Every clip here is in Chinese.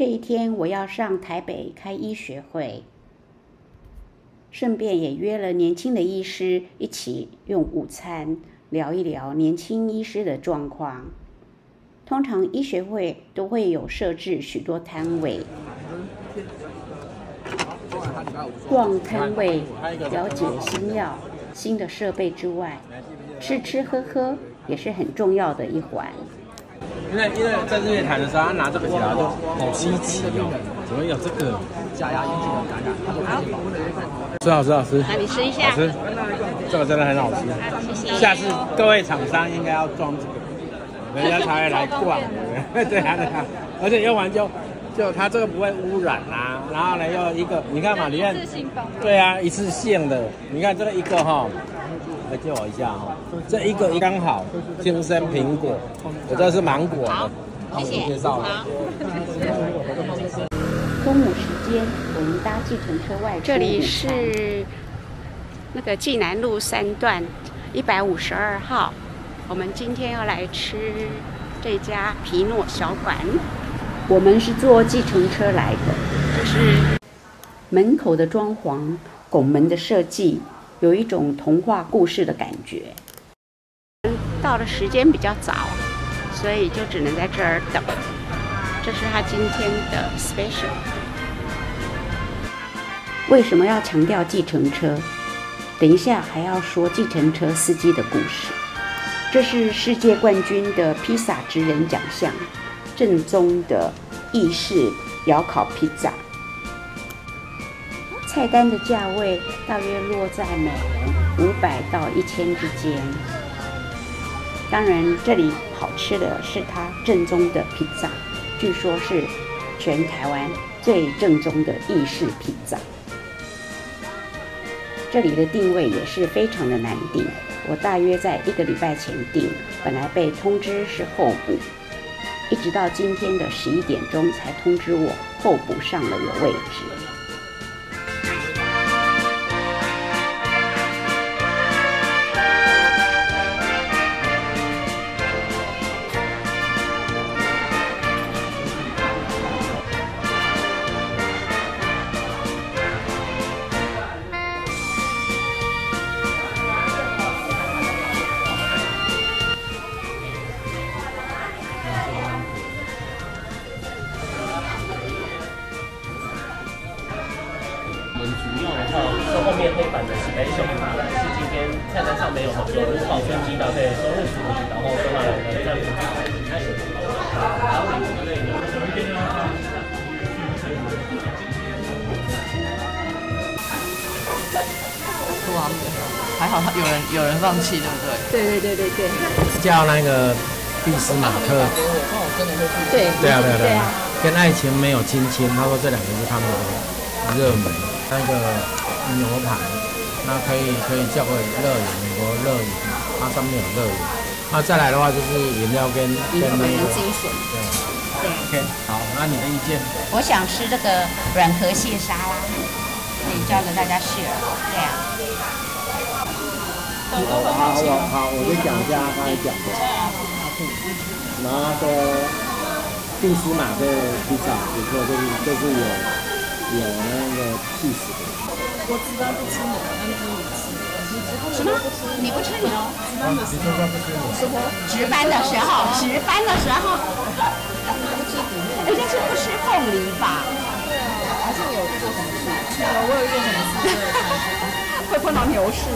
这一天我要上台北开医学会，顺便也约了年轻的医师一起用午餐聊一聊年轻医师的状况。通常医学会都会有设置许多摊位，逛摊位了解新药、新的设备之外，吃吃喝喝也是很重要的一环。因为在日月潭的时候，他拿这个起来就好稀奇哦，怎么有这个加压引起的感染？吃好吃好吃，那你吃一下。好吃，这个真的很好吃。谢谢。下次各位厂商应该要装这个，人家才会来逛。对啊，而且用完就它这个不会污染啊，然后呢又一个，你看嘛，里面对啊，一次性的，你看这个一个哈。来借我一下哈，这一个刚好天生苹果，我这是芒果的，谢谢。介绍了。中午时间，我们搭计程车外出。这里是那个济南路3段152号，我们今天要来吃这家皮诺小馆。我们是坐计程车来的，就是门口的装潢、拱门的设计。有一种童话故事的感觉。到的时间比较早，所以就只能在这儿等。这是他今天的 special。为什么要强调计程车？等一下还要说计程车司机的故事。这是世界冠军的披萨职人奖项，正宗的意式窑烤披萨。菜单的价位大约落在每人500到1000之间。当然，这里好吃的是它正宗的披萨，据说是全台湾最正宗的意式披萨。这里的定位也是非常的难订，我大约在1个礼拜前订，本来被通知是候补，一直到今天的11点钟才通知我候补上了有位置。我们主要的话是后面黑板的 special， 是今天菜单上没有有无保存鸡搭配松露薯，然后跟来的战斧开始。哇，还好有人放弃，对不对？对。叫那个毕斯马克。对啊，跟爱情没有亲亲，他说这2个是他们的热门。那个牛排，那可以叫个热饮，美国热饮，它上面有热饮。那再来的话就是饮料跟那个精选。对 ，OK， 好，那你的意见？我想吃这个软壳蟹沙拉，可以教给大家 share。对啊。好，我就讲一下刚才讲的。然后他说毕斯马克披萨不错，就是有那个气死的。我值班不吃牛，但是我吃。什么？你不吃牛？值班不吃牛。值班的时候，人家是不吃凤梨吧？对啊，还是你有做什么事？我有一件什么事？会碰到牛市，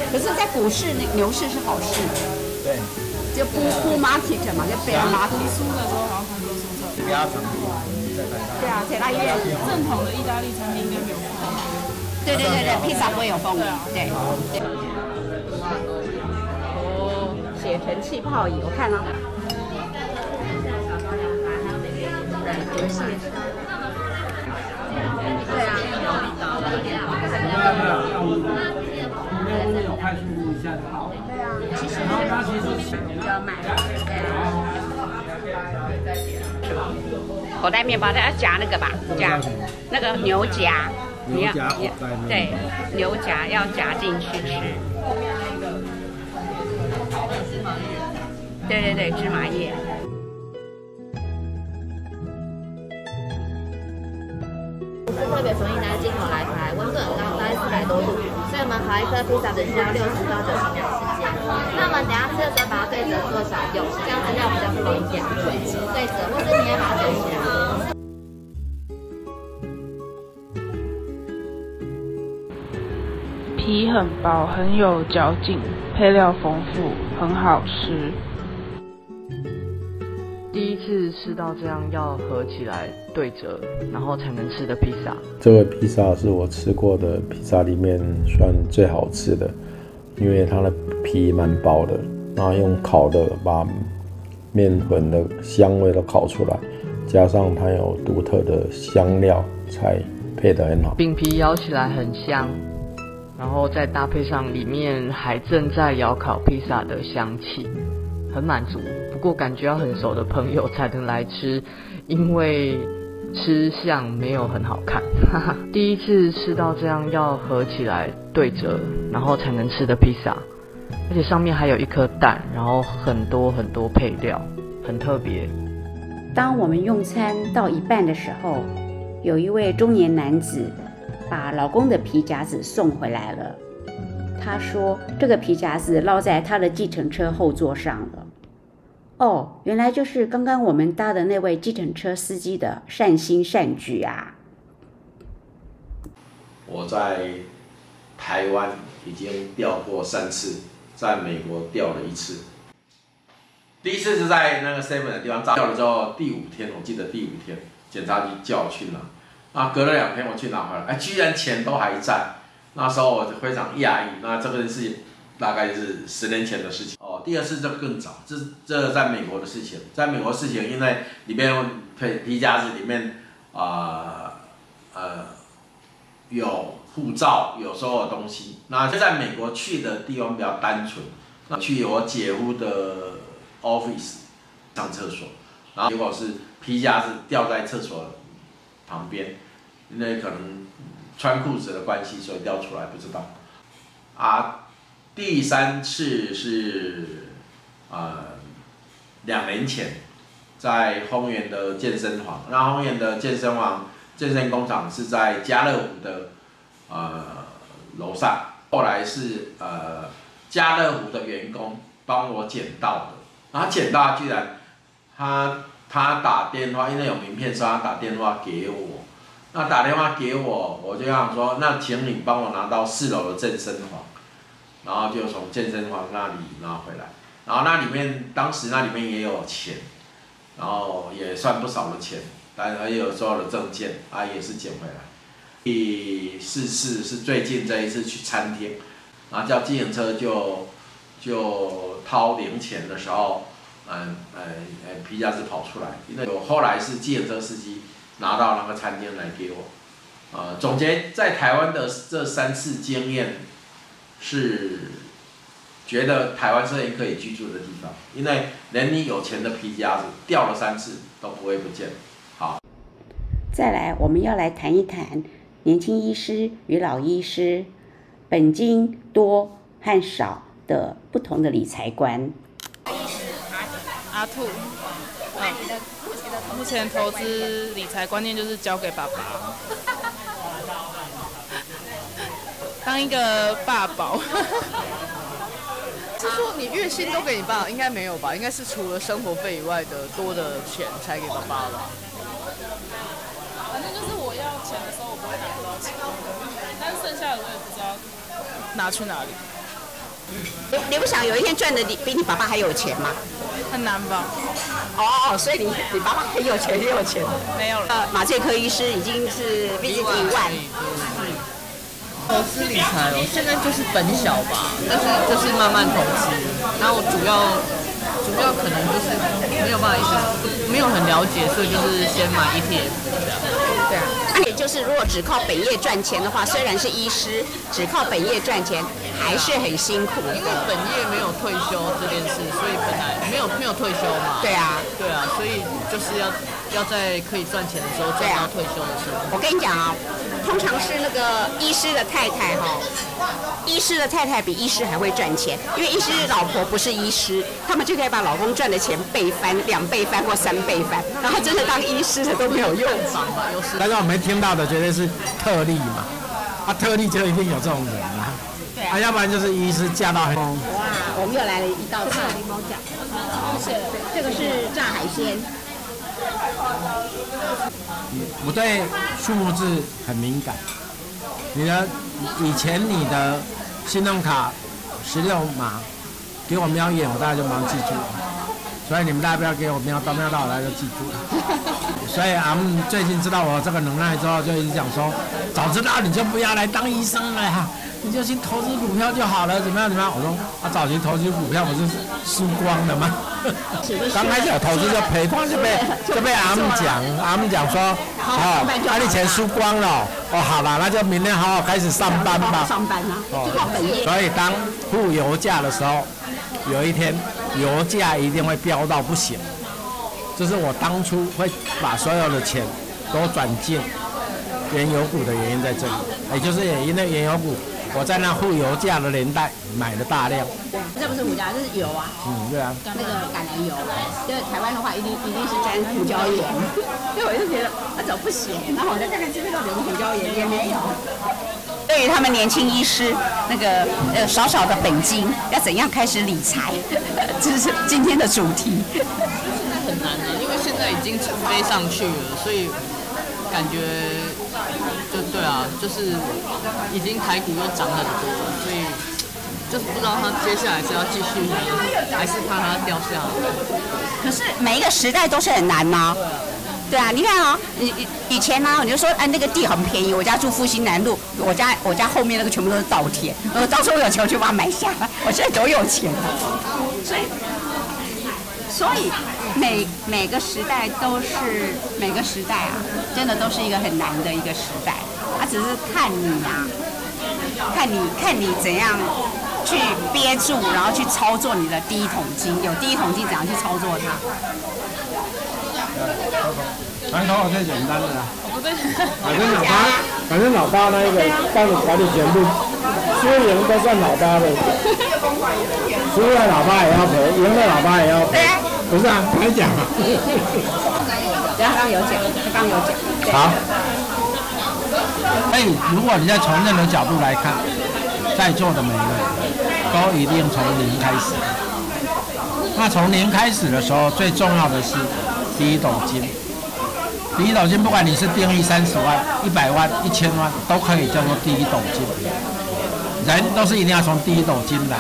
可是，在股市牛市是好事。对。就bull market 嘛，就 bear market。输的时候好像很多蔬菜。比较常见。对啊，在那医院正统的意大利餐厅应该没有凤梨。对，披萨不会有凤梨。对。哦，写成气泡饮，我看了。软壳蟹沙。对啊。有快速录一下就好。对啊，其实就要买。口袋面包，它要夹那个吧？夹那个牛夹，牛夹对，牛夹要夹进去吃。对，芝麻叶。特别从意大利进口来台，温度很高，大概400多度，所以我们烤一颗披萨只需要60到90秒时间。那我们等下吃的时候把它对折做小用，这样子料比较不容易掉。对折，或者你也把它卷起来。皮很薄，很有嚼劲，配料丰富，很好吃。第一次吃到这样要合起来对折，然后才能吃的披萨。这个披萨是我吃过的披萨里面算最好吃的，因为它的皮蛮薄的，然后用烤的把面粉的香味都烤出来，加上它有独特的香料，才配得很好。饼皮咬起来很香，然后再搭配上里面还正在窑烤披萨的香气，很满足。不过感觉要很熟的朋友才能来吃，因为吃相没有很好看。第一次吃到这样要合起来对折，然后才能吃的披萨，而且上面还有一颗蛋，然后很多很多配料，很特别。当我们用餐到一半的时候，有一位中年男子把老公的皮夹子送回来了。他说这个皮夹子落在他的计程车后座上了。哦，原来就是刚刚我们搭的那位计程车司机的善心善举啊。我在台湾已经调过3次，在美国调了1次。第一次是在那个 7 的地方调了之后，第5天，我记得第5天，检察局叫我去拿，啊，隔了2天我去拿回来，哎，居然钱都还在。那时候我就非常讶异，那这个事大概是10年前的事情。哦，第2次就更早，这在美国的事情，在美国的事情，因为里面皮夹子里面有护照，有所有东西。那就在美国去的地方比较单纯，那去我姐夫的 office 上厕所，然后结果是皮夹子掉在厕所旁边，因为可能穿裤子的关系，所以掉出来，不知道。啊，第3次是2年前，在丰原的健身房。那丰原的健身房、健身工厂是在家乐福的楼上。后来是家乐福的员工帮我捡到的，然后捡到居然他打电话，因为有名片，所以他打电话给我。那打电话给我，我就想说，那请你帮我拿到4楼的健身房，然后就从健身房那里拿回来。然后当时那里面也有钱，然后也算不少的钱，但还有所有的证件，也是捡回来。第4次是最近这一次去餐厅，然后叫计程车就掏零钱的时候，皮夹子跑出来，因为后来是计程车司机拿到那个餐厅来给我。总结在台湾的这3次经验，是觉得台湾是人可以居住的地方，因为连你有钱的皮夹子掉了3次都不会不见。好，再来我们要来谈一谈年轻医师与老医师本金多和少的不同的理财观。阿兔，目前投资理财观念就是交给爸爸，当一个爸宝。是说你月薪都给你爸？应该没有吧？应该是除了生活费以外的多的钱才给爸爸吧？反正就是我要钱的时候，我不会拿多少钱，但是剩下的我也不知道拿去哪里。你不想有一天赚的比你爸爸还有钱吗？很难吧？哦，所以你爸爸很有钱，很有钱。没有了。马介科医师已经是毕竟1万。投资理财哦，现在就是本小吧，但是就是慢慢投资，然后主要可能就是没有办法一直没有很了解，所以就是先买 ETF 这样。对啊，那也就是如果只靠本业赚钱的话，虽然是医师，只靠本业赚钱还是很辛苦。因为本业没有退休这件事，所以本来没有退休嘛。对啊，所以就是要要在可以赚钱的时候赚到退休的时候。我跟你讲啊，通常是那个医师的太太哈，医师的太太比医师还会赚钱，因为医师老婆不是医师，他们就可以把老公赚的钱倍翻、2倍翻或3倍翻，然后真的当医师的都没有用。但是我们听到的绝对是特例嘛，特例就一定有这种人啊。要不然就是医师嫁到很。哇，我们又来了一道菜，柠檬酱，这个是炸海鲜。我对数目字很敏感。以前你的信用卡16码给我瞄一眼，我大概就马上记住了。所以你们大家不要给我瞄到我大家就记住了。所以最近知道我这个能耐之后，就一直讲说，早知道你就不要来当医生了呀。你就去投资股票就好了，怎么样？我说早期投资股票不是输光了吗？刚开始投资就赔光，就被阿姆讲说，你钱输光了，好了，那就明天好好开始上班吧。上班啊，就靠本业。所以当付油价的时候，有一天油价一定会飙到不行，这是我当初会把所有的钱都转进原油股的原因在这里，也就是因为原油股。我在那付油价的年代买了大量。这不是胡椒，这是油啊。对啊。那个橄榄油，因为台湾的话一定是沾胡椒盐，所以我就觉得怎么不行？然后我就看看这边到底有没有胡椒盐，也没有。对于他们年轻医师那个少少的本金，要怎样开始理财，这是今天的主题。现在很难的，因为现在已经飞上去了，所以感觉。对啊，就是已经台股又涨很多，所以就是不知道它接下来是要继续呢，还是怕它掉下来。可是每一个时代都是很难吗？对啊，你看啊，以前呢，你就说那个地很便宜，我家住复兴南路，我家后面那个全部都是稻田，到时候有钱我就把它买下来，我现在多有钱啊！所以每个时代都是每个时代啊，真的都是一个很难的一个时代。只是看你啊，看你怎样去憋住，然后去操作你的第一桶金。有第一桶金怎样去操作它？传统最简单的啦。反正老大那一个帮你管理全部，输赢都算老大的。输了老爸也要赔，赢了老爸也要赔。不是啊，白讲啊。刚刚有讲。好。所以，如果你在从任何角度来看，在座的每个人都一定从零开始。那从零开始的时候，最重要的是第一桶金。第一桶金，不管你是定义30万、100万、1000万，都可以叫做第一桶金。人都是一定要从第一桶金来。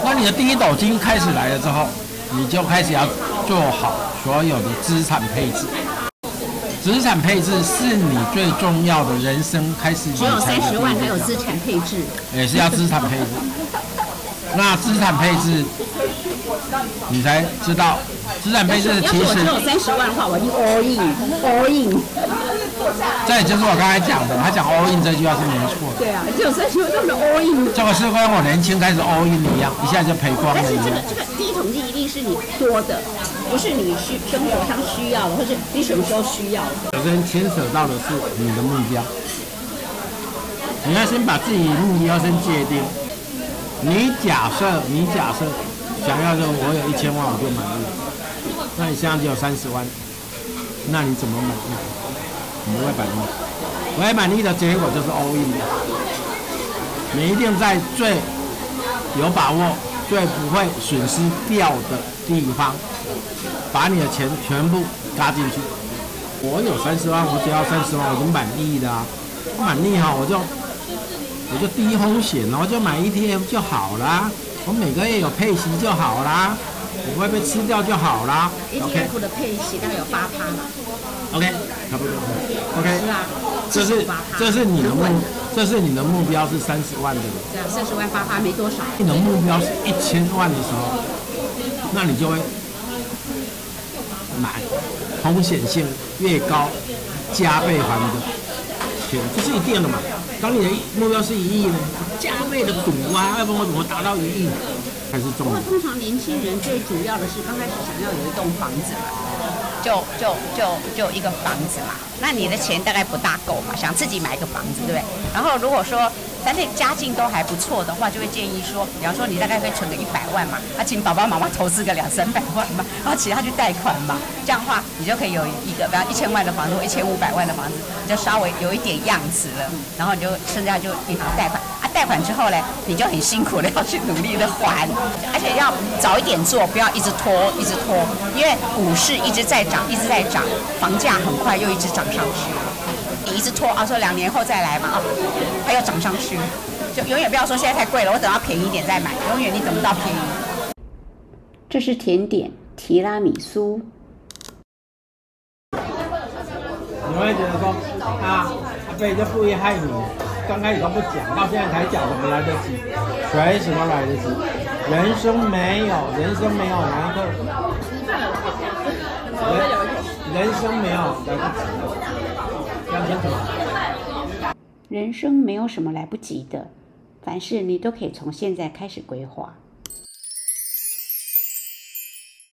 那你的第一桶金开始来了之后，你就开始要做好所有的资产配置。资产配置是你最重要的人生开始理财的第一步。只有30万才有资产配置，也是要资产配置。那资产配置，你才知道，资产配置其实只有30万的话，我就 all in。这也就是我刚才讲的，他讲 all in 这句话是没错的。对啊，只有30万就是 all in。这个是跟我年轻开始 all in 一样，一下就赔光了一样。这个第一桶金一定是你多的，不是你生活上需要的，或是你什么时候需要的。首先牵扯到的是你的目标，你要先把自己目标先界定。你假设想要说我有1000万我就满意，那你现在只有30万，那你怎么满意？你不会满意，不会满意的结果就是 all in。你一定在最有把握、最不会损失掉的地方，把你的钱全部嘎进去。我有30万，我只要30万，我就满意的啊。不满意哈，我就低风险，我就买 ETF 就好啦。我每个月有配息就好啦，我不会被吃掉就好啦。ETF 的配息大概有8%嘛。OK， 差不多。OK， 这是你的目标是30万的。对啊，30万8%没多少。你的目标是1000万的时候，那你就会买风险性越高、加倍还的钱，这是一定的嘛。当你的目标是1亿呢，加倍的赌啊，要不然我怎么达到1亿？还是重要。通常年轻人最主要的是刚开始想要有一栋房子嘛。就一个房子嘛，那你的钱大概不大够嘛，想自己买个房子，对不对？然后如果说咱这家境都还不错的话，就会建议说，比方说你大概可以存个100万嘛，请爸爸妈妈投资个200-300万嘛，然后其他去贷款嘛，这样的话你就可以有一个，比方1000万的房子或1500万的房子，你就稍微有一点样子了，然后你就剩下就银行贷款啊，贷款之后呢，你就很辛苦的要去努力的还，而且要早一点做，不要一直拖，因为股市一直在涨，房价很快又一直涨上去。你一直拖啊，说2年后再来嘛啊，它又涨上去，就永远不要说现在太贵了，我等到便宜一点再买，永远你等不到便宜。这是甜点提拉米苏。你会觉得说阿贝就故意害你，刚开始都不讲，到现在才讲，怎么来得及？随时都来得及。人生没有哪一刻，人生没有来不及的。人生没有什么来不及的，凡事你都可以从现在开始规划。